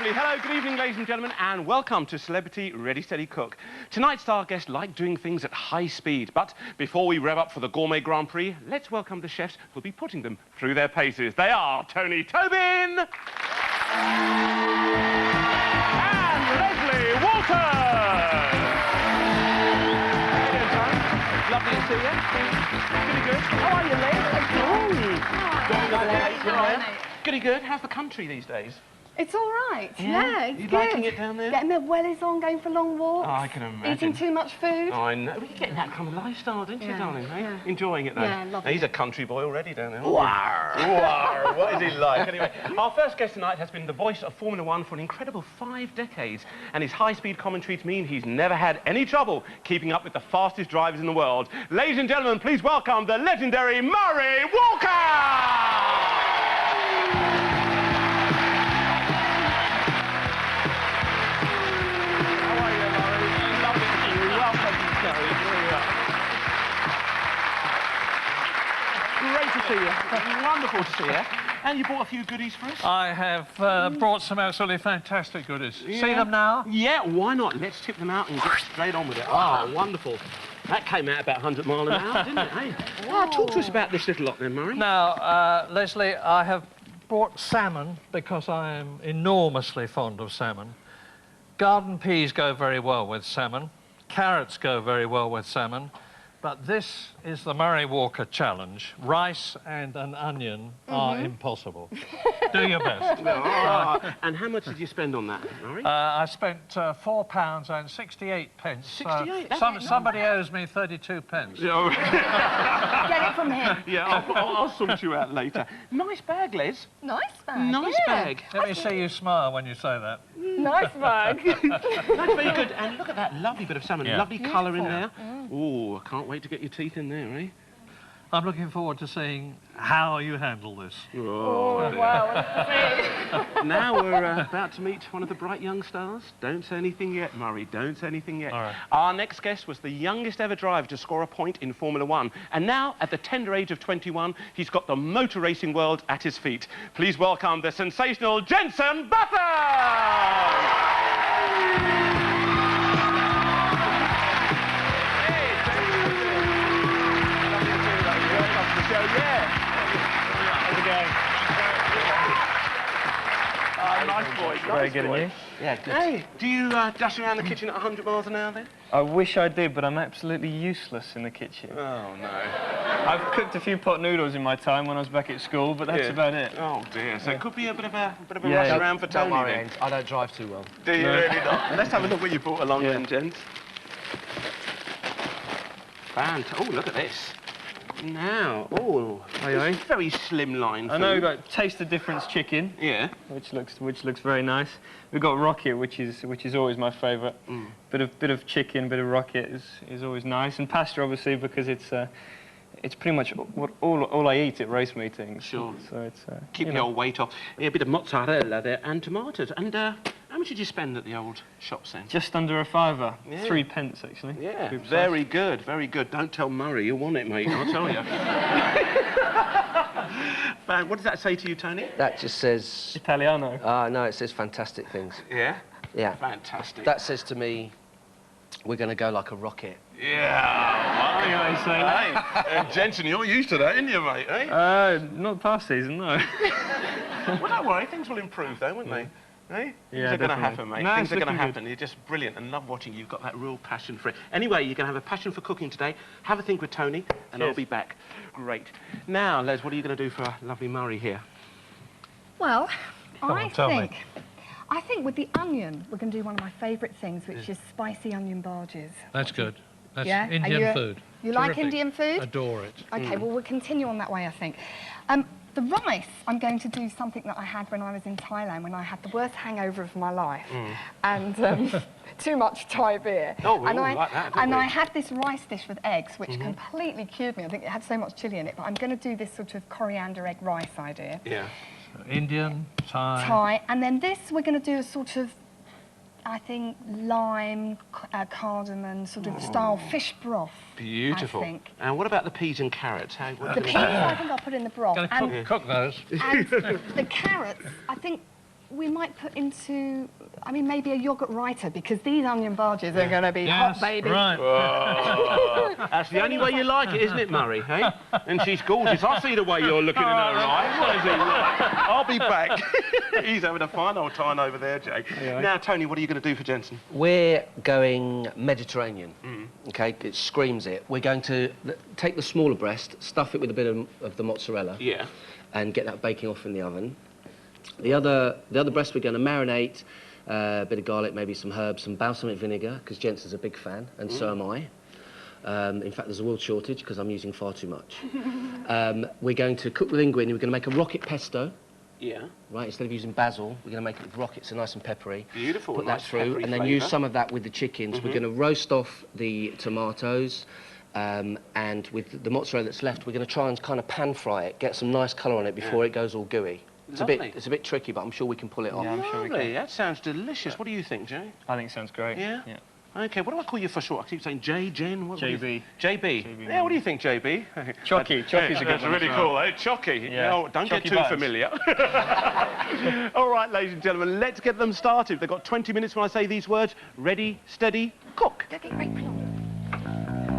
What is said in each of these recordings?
lovely. Hello, good evening, ladies and gentlemen, and welcome to Celebrity Ready Steady Cook. Tonight's star guests like doing things at high speed, but before we rev up for the Gourmet Grand Prix, let's welcome the chefs who'll be putting them through their paces. They are Tony Tobin and Leslie Walters. Lovely to see you. Pretty good. How are you, Les? Goody good. How's the country these days? It's all right. Yeah, it's you good. liking it down there? Getting the wellies on, going for long walks. Oh, I can imagine. Eating too much food. Oh, I know. Well, you're getting that kind of lifestyle, didn't you, darling? Eh? Yeah. Enjoying it, though. Yeah, lovely. He's a country boy already down there. Wow. Wow. What is he like? Anyway, our first guest tonight has been the voice of Formula One for an incredible 5 decades, and his high-speed commentaries mean he's never had any trouble keeping up with the fastest drivers in the world. Ladies and gentlemen, please welcome the legendary Murray Walker! Great to see you. Wonderful to see you. And you brought a few goodies for us? I have brought some absolutely fantastic goodies. Yeah. See them now? Yeah, why not? Let's tip them out and get straight on with it. Oh, wonderful. That came out about 100 miles an hour, didn't it? Hey? Oh, talk to us about this little lot then, Murray. Now, Leslie, I have brought salmon because I am enormously fond of salmon. Garden peas go very well with salmon. Carrots go very well with salmon. But this is the Murray Walker challenge. Rice and an onion are impossible. Do your best. And how much did you spend on that, Murray? I spent £4 and 68 pence. 68? Somebody owes me 32 pence. Get it from him. Yeah, I'll sort you out later. Nice bag, Les. Nice bag. Nice bag. Let me see you smile when you say that. Nice bag. That's very good. And look at that lovely bit of salmon. Yeah. Lovely colour in there. Oh, I can't wait to get your teeth in there, eh? I'm looking forward to seeing how you handle this. Oh, dear. Wow. Now we're about to meet one of the bright young stars. Don't say anything yet, Murray. Don't say anything yet. All right. Our next guest was the youngest ever driver to score a point in Formula One. And now, at the tender age of 21, he's got the motor racing world at his feet. Please welcome the sensational Jenson Button! Nice boy. Very good, and you? Yeah, good. Hey, do you dash around the kitchen at 100 miles an hour then? I wish I did, but I'm absolutely useless in the kitchen. Oh, no. I've cooked a few pot noodles in my time when I was back at school, but that's about it. Oh, dear. So it could be a bit of a Yeah. rush around for Tony Don't worry, then. I don't drive too well. Do you really not? Let's have a look what you brought along then, gents. Oh, look at this. Now, very slim line. I know we've got Taste the Difference chicken, Yeah. which looks very nice. We've got rocket, which is always my favourite. Bit of chicken, bit of rocket is always nice, and pasta obviously because it's pretty much all I eat at race meetings. Sure. So it's Keep the old weight off. Yeah, a bit of mozzarella there and tomatoes. And how much did you spend at the old shops then? just under a £5, Yeah. 3 pence actually. Yeah, to be precise. very good, very good. Don't tell Murray, you'll want it, mate, I'll tell you. What does that say to you, Tony? That just says... Italiano. no, it says fantastic things. Yeah? Yeah. Fantastic. That says to me, we're going to go like a rocket. Yeah. Anyway, so Hey, Jensen, you're used to that, aren't you, mate? Eh? not past season, no. Well, don't worry, things will improve, though, won't they? Eh? Yeah, Things are going to definitely. happen, mate. No, Things it's are going to looking happen. You're just brilliant and love watching you. You've got that real passion for it. Anyway, you're going to have a passion for cooking today. Have a think with Tony, and I'll Cheers. be back. Great. Now, Les, what are you going to do for lovely Murray here? Well, on, tell me. I think with the onion, we're going to do one of my favourite things, which is spicy onion barges. That's good. That's Yeah? Are Indian food. You like Terrific. Indian food? Adore it. Okay, well, we'll continue on that way, I think. The rice, I'm going to do something that I had when I was in Thailand, when I had the worst hangover of my life, and too much Thai beer. Oh, we and all I, like that, don't and we? I had this rice dish with eggs, which completely cured me. I think it had so much chilli in it, but I'm going to do this sort of coriander egg rice idea. Yeah. Indian, Thai, and then this we're going to do a sort of, I think, lime, cardamom sort of style fish broth. Beautiful. I think. And what about the peas and carrots? The peas I think I'll put in the broth. Gonna cook those. And the carrots, I think we might put into, I mean, maybe a yoghurt writer, because these onion barges are going to be hot, baby. Right. That's the only way you like it, isn't it, Murray? Hey? And she's gorgeous. I see the way you're looking in her eyes. What is he like? I'll be back. He's having a fine old time over there, Jay. Yeah. Now, Tony, what are you going to do for Jensen? We're going Mediterranean. Okay, it screams it. We're going to take the smaller breast, stuff it with a bit of the mozzarella, Yeah. and get that baking off in the oven. The other breast we're going to marinate, a bit of garlic, maybe some herbs, some balsamic vinegar, because Jensen's a big fan, and so am I. In fact, there's a world shortage because I'm using far too much. We're going to cook the linguine. We're going to make a rocket pesto. Yeah. Right, instead of using basil, we're going to make it with rockets, so nice and peppery. Beautiful. Put nice that through, peppery and then flavour. use some of that with the chickens. We're going to roast off the tomatoes, and with the mozzarella that's left, we're going to try and kind of pan fry it, get some nice colour on it before it goes all gooey. It's Lovely. it's a bit tricky, but I'm sure we can pull it off. Yeah, I'm sure we Lovely. can. That sounds delicious. What do you think, Jay? I think it sounds great. Yeah? Yeah. Okay, what do I call you for short? I keep saying Jay, Jen, what do you- JB. JB. Yeah, what do you think, JB? Chocky. Chocky's a good That's one. really as well. cool, eh? Chocky. Yeah. No, don't Chocky get too Buzz. familiar. All right, ladies and gentlemen, let's get them started. They've got 20 minutes when I say these words. Ready, steady, cook. Okay, great.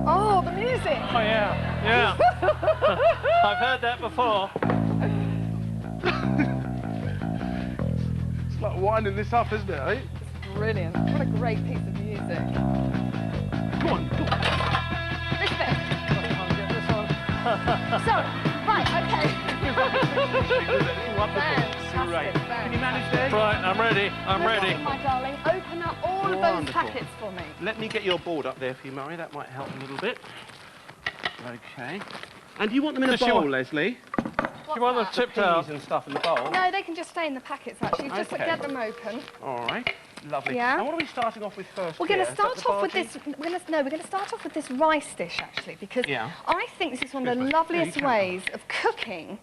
Oh, the music. Oh, yeah. Yeah. I've heard that before. It's like winding this up, isn't it, eh? Brilliant. What a great piece of music. Go on, go on. This bit. Sorry. Right, okay. Fantastic, Great. Can you manage there? Right, I'm ready. I'm ready. My darling, open up all of those Wonderful. packets for me. Let me get your board up there for you, Murray. That might help a little bit. Okay. And do you want them in a Does she bowl, want- Leslie? You want them What's tipped Peas out? and stuff in the bowl? No, they can just stay in the packets, actually. Just Okay. get them open. All right. Lovely. Yeah. And what are we starting off with first? We're going here? to Is that start the off with bhaji? this. We're going to start off with this rice dish, actually, because Yeah. I think this is one of the Good. loveliest Yeah, you can. ways of cooking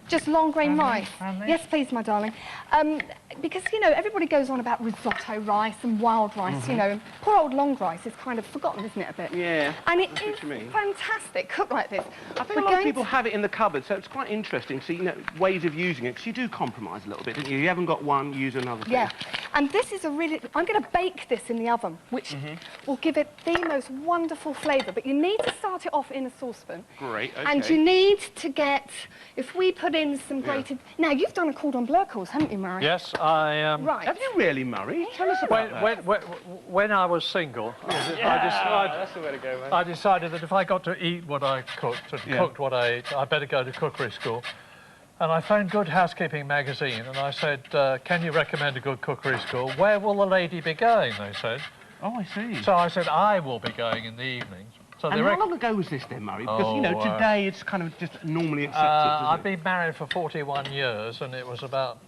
just long grain rice. Yes, please, my darling. Because you know everybody goes on about risotto rice and wild rice. You know, poor old long rice is kind of forgotten, isn't it, a bit? Yeah. And it That's what is you mean. fantastic cooked like this. I think We're a lot of going people to- have it in the cupboard, so it's quite interesting to see, ways of using it, because you do compromise a little bit, don't you? You haven't got one, use another thing. Yeah, and this is a really, I'm going to bake this in the oven, which will give it the most wonderful flavour, but you need to start it off in a saucepan. Great, okay. And you need to get, if we put in some grated, now you've done a cordon bleu course, haven't you, Murray? Yes, I Right. Have you really, Murray? Tell us about that. when I was single, That's the way to go, man. I decided that if I got to eat what I cooked and cooked what I ate, I better go to cookery school. And I found Good Housekeeping magazine, and I said, can you recommend a good cookery school? Where will the lady be going, they said. Oh, I see. So I said, I will be going in the evenings. So And they how long ago was this then, Murray? Because, Oh, today it's kind of just normally accepted, I've isn't it? been married for 41 years, and it was about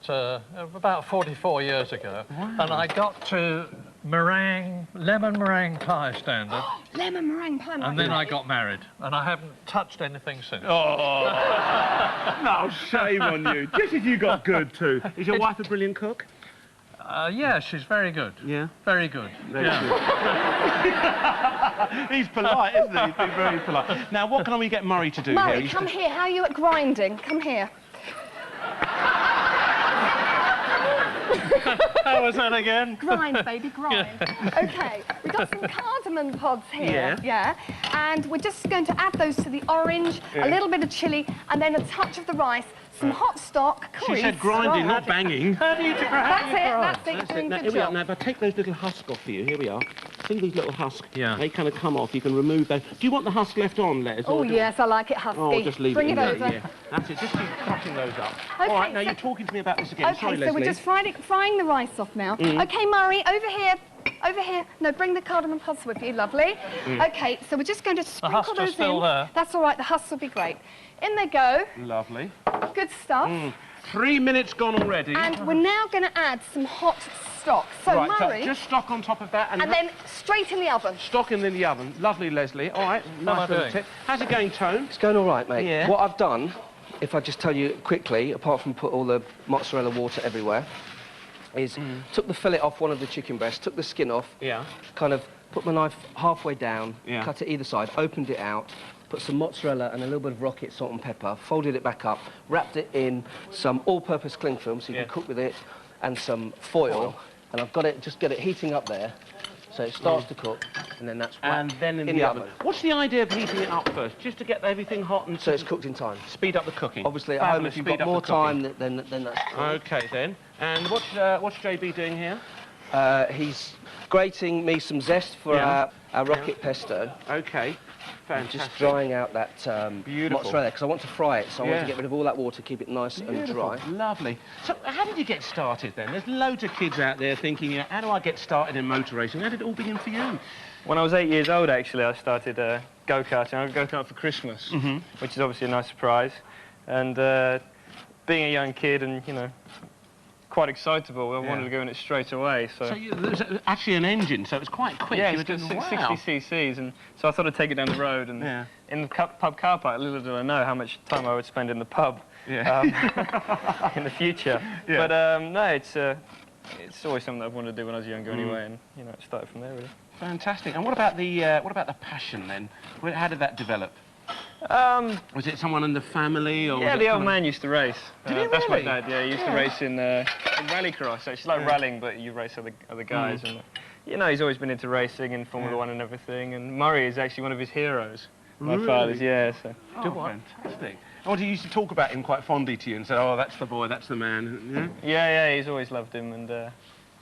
44 years ago. And I got to lemon meringue pie standard, Lemon meringue pie. and then I got married, and I haven't touched anything since. Oh, no, shame on you. Just as you got good, too. Is your wife a brilliant cook? Yeah, she's very good. Yeah. Very good. Very yeah. He's polite, isn't he? He's been very polite. Now, what can we get Murray to do here? Murray, He's- come here. How are you at grinding? Come here. How was that again? Grind, baby, grind. Okay, we've got some cardamom pods here. Yeah. And we're just going to add those to the orange, a little bit of chilli, and then a touch of the rice, some hot stock, She curries. said grinding, not banging. That's it, that's it, you're doing Now, good here we are. job. Now, if I take those little husks off for you, here we are. See these little husks? Yeah. They kind of come off. You can remove those. Do you want the husk left on, Les? Oh, or do- yes, I like it husky. Oh, just leave Bring it in it there, over. yeah. That's it. Just keep cutting those up. Okay, All right, now so- you're talking to me about this again. Okay, Sorry, so Leslie. we're just frying the rice off now. Okay, Murray, over here. Over here. No, bring the cardamom pods with you, lovely. Okay, so we're just going to sprinkle husks are those still in. there. That's all right, the husks will be great. In they go. Lovely. Good stuff. 3 minutes gone already. And we're now going to add some hot stock. So, right, Murray, so just stock on top of that and then straight in the oven. stock in the oven. Lovely, Leslie. All right, am nice I little doing? tip. How's it going, Tone? It's going all right, mate. Yeah. What I've done, if I just tell you quickly, apart from put all the mozzarella water everywhere, is took the fillet off one of the chicken breasts, took the skin off, Yeah. kind of put my knife halfway down, Yeah. cut it either side, opened it out, put some mozzarella and a little bit of rocket salt and pepper, folded it back up, wrapped it in some all-purpose cling film so you Yeah. can cook with it, and some foil. And I've got it, just get it heating up there. So it starts to cook, and then that's And then in the oven. What's the idea of heating it up first? Just to get everything hot and So it's cooked in time. speed up the cooking. Obviously, at home, if you've got more time, then that's cool. Okay, then. And what's JB doing here? He's grating me some zest for Yeah. our rocket pesto. Okay, I'm fantastic. just drying out that Beautiful. mozzarella, because I want to fry it, so I want Yeah. to get rid of all that water, keep it nice and Beautiful. dry. Lovely. So how did you get started then? There's loads of kids out there thinking, how do I get started in motor racing? How did it all begin for you? When I was 8 years old, actually, I started go-karting. I go kart for Christmas, which is obviously a nice surprise. And being a young kid and, you know, quite excitable, I wanted to go in it straight away. So There's actually an engine, so it's quite quick. yeah, You it's were just doing- 60 cc's, and so I thought I'd take it down the road. And in the pub car park, little did I know how much time I would spend in the pub in the future. Yeah. But no, it's always something that I've wanted to do when I was younger anyway, and you know, it started from there really. Fantastic. And what about the passion then? How did that develop? Was it someone in the family, or Yeah, was the it old kind man used to race. Did he That's my really? dad. Yeah, he used to race in rallycross. So it's like rallying, but you race other guys. And you know, he's always been into racing and Formula One and everything. And Murray is actually one of his heroes. My Really? father's, yeah. So. Fantastic. Oh, he used to talk about him quite fondly to you and say, oh, that's the boy, that's the man. Yeah, he's always loved him, and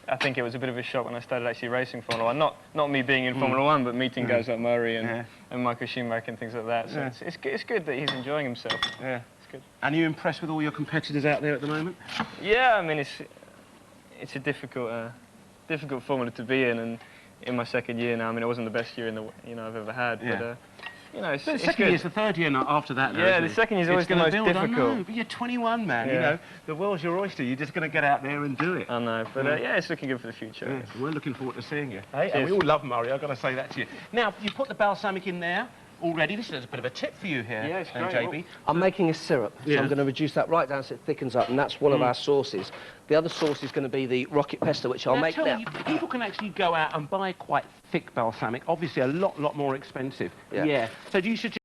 I think it was a bit of a shock when I started actually racing Formula One. Not me being in Formula One, but meeting guys like Murray and Michael Schumacher and things like that. So it's good that he's enjoying himself. Yeah. It's good. And are you impressed with all your competitors out there at the moment? Yeah, I mean it's a difficult formula to be in, and in my second year now, I mean it wasn't the best year I've ever had, but you know, it's The it's second good. year's the third year after that, though, Yeah, isn't the it? second year's It's always the gonna most build, I difficult. know, but you're 21, man, you Yeah. know. The world's your oyster. You're just going to get out there and do it. I know, but yeah, it's looking good for the future. Yeah, we're looking forward to seeing you. Hey, and Cheers. we all love Murray, I've got to say that to you. Now, you put the balsamic in there already. This is a bit of a tip for you here, Yeah, it's great. JB. I'm making a syrup, so Yeah. I'm going to reduce that right down so it thickens up, and that's one of our sauces. The other sauce is going to be the rocket pesto, which I'll Now, make tell now. me, people can actually go out and buy quite thick balsamic, obviously a lot more expensive. Yeah. So you should